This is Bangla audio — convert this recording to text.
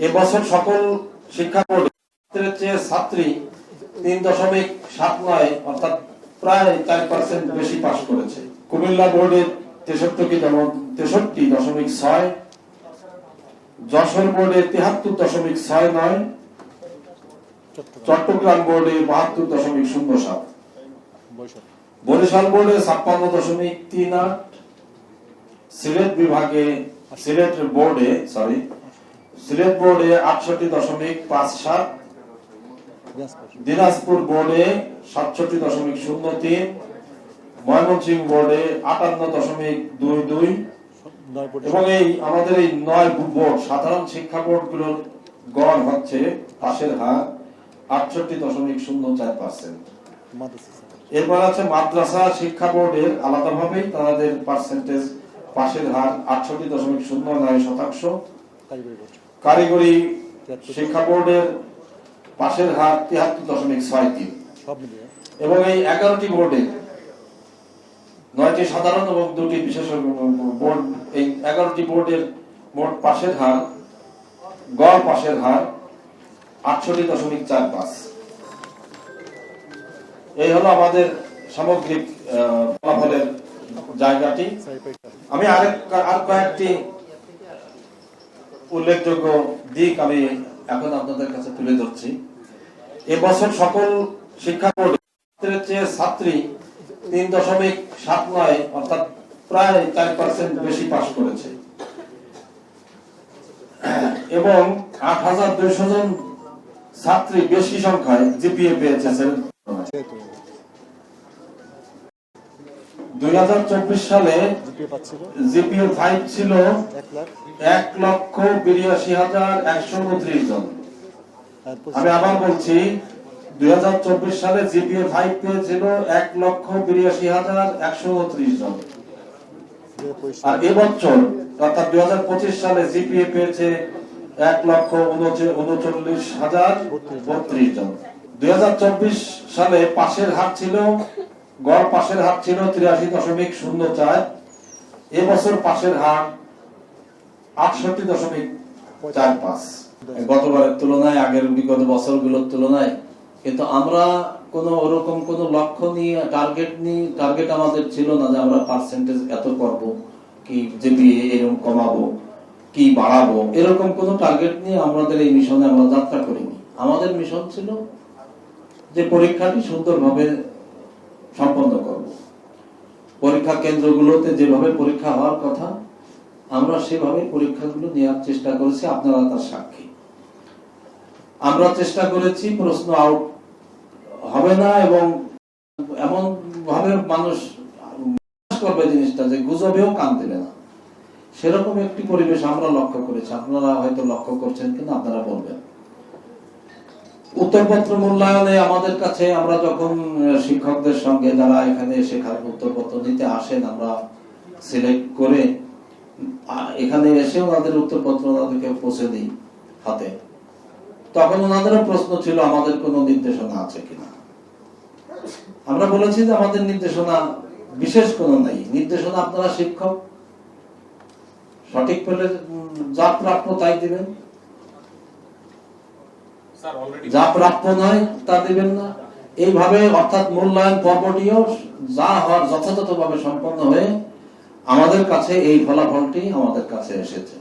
এবছর সকল শিক্ষা বোর্ডের চেয়ে ছাত্রী 3.79 অর্থাৎ প্রায় 4% বেশি পাস করেছে। কুমিল্লা বোর্ডের 63.6, যশোর বোর্ডে 73.69, চট্টগ্রাম বোর্ডে 72.07, বরিশাল বোর্ডে 56.38, সিলেট বোর্ডে 68.57, দিনাজপুর বোর্ডে 67.03, ময়মনসিংহ বোর্ডে 58.22 এবং আমাদের এই 9 বোর্ড সাধারণ শিক্ষা বোর্ডগুলোর গড় হচ্ছে পাশের হার 68.04%। এরপর আছে মাদ্রাসা শিক্ষা বোর্ডের আলাদাভাবেই তাদের পার্সেন্টেজ পাশের হার 68.09%, কারিগরি শিক্ষা বোর্ডের পাশের হার 73.63 এবং এই 11টি বোর্ডে 9টি সাধারণ এবং 2টি বিশেষ বোর্ড, এই 11টি বোর্ডের মোট পাশের হার গড় পাশের হার 68.45। এই হলো আমাদের সামগ্রিক ফলাফলের জায়গাটি। আমি আর কয়েকটি উল্লেখযোগ্য দিক আমি এখন আপনাদের কাছে তুলে ধরছি। এবছর সকল শিক্ষা বোর্ডের চেয়ে ছাত্রী 3.79 অর্থাৎ প্রায় 4% বেশি পাস করেছে এবং 8,200 জন ছাত্রী বেশি সংখ্যায় জিপিএ পেয়েছে। 2024 সালে জিপিএ 5 ছিল 1,82,129 জন। আমি আবার বলছি, 2024 সালে জিপিএ 5 পেয়েছিল 1,82,129 জন, আর এবছর অর্থাৎ 2025 সালে জিপিএ পেয়েছে 1,39,32 জন। 2024 সালে পাশের হার ছিল গড় পাশের হার ছিল 83.04, এবছর পাশের হার 68.45। গতবারের তুলনায় আগের বিগত বছরগুলোর তুলনায় কিন্তু আমরা কোনো ওরকম কোনো লক্ষ্য নিয়ে টার্গেট আমাদের ছিল না যে আমরা পার্সেন্টেজ এত করব, কি জিপিএ এরকম কমাবো, কি বাড়াবো, এরকম কোনো টার্গেট নিয়ে আমাদের এই মিশনে আমরা যাত্রা করিনি। আমাদের মিশন ছিল যে পরীক্ষাটি সুন্দরভাবে সম্পন্ন করব। পরীক্ষা কেন্দ্রগুলোতে যেভাবে পরীক্ষা হওয়ার কথা আমরা সেভাবে পরীক্ষাগুলো নেওয়ার চেষ্টা করেছি, আপনারা তার সাক্ষী। আমরা চেষ্টা করেছি প্রশ্ন আউট হবে না এবং এমন ভাবে মানুষ করবে জিনিসটা যে গুজবেও কান দেবে না, সেরকম একটি পরিবেশ আমরা লক্ষ্য করেছি। আপনারা হয়তো লক্ষ্য করছেন কিনা আপনারা বলবেন। উত্তরপত্র মূল্যায়নে আমাদের কাছে আমরা যখন শিক্ষকদের সঙ্গে যারা এখানে শেখার উত্তরপত্র নিতে আসেন আমরা সিলেক্ট করে এখানে এসে ওনাদের উত্তরপত্র ওনাদেরকে পৌঁছে দিই হাতে, তখন ওনাদেরও প্রশ্ন ছিল আমাদের কোনো নির্দেশনা আছে কিনা। আমরা বলেছি যে আমাদের নির্দেশনা বিশেষ কোনো নাই, নির্দেশনা আপনারা শিক্ষক সঠিক পেলে যা প্রাপ্য তাই দিবেন, যা প্রাপ্য নয় তা দিবেন না। এইভাবে অর্থাৎ মূল্যায়ন পর্বটিও যা হওয়ার যথাযথভাবে সম্পন্ন হয়ে আমাদের কাছে এই ফলাফলটি আমাদের কাছে এসেছে।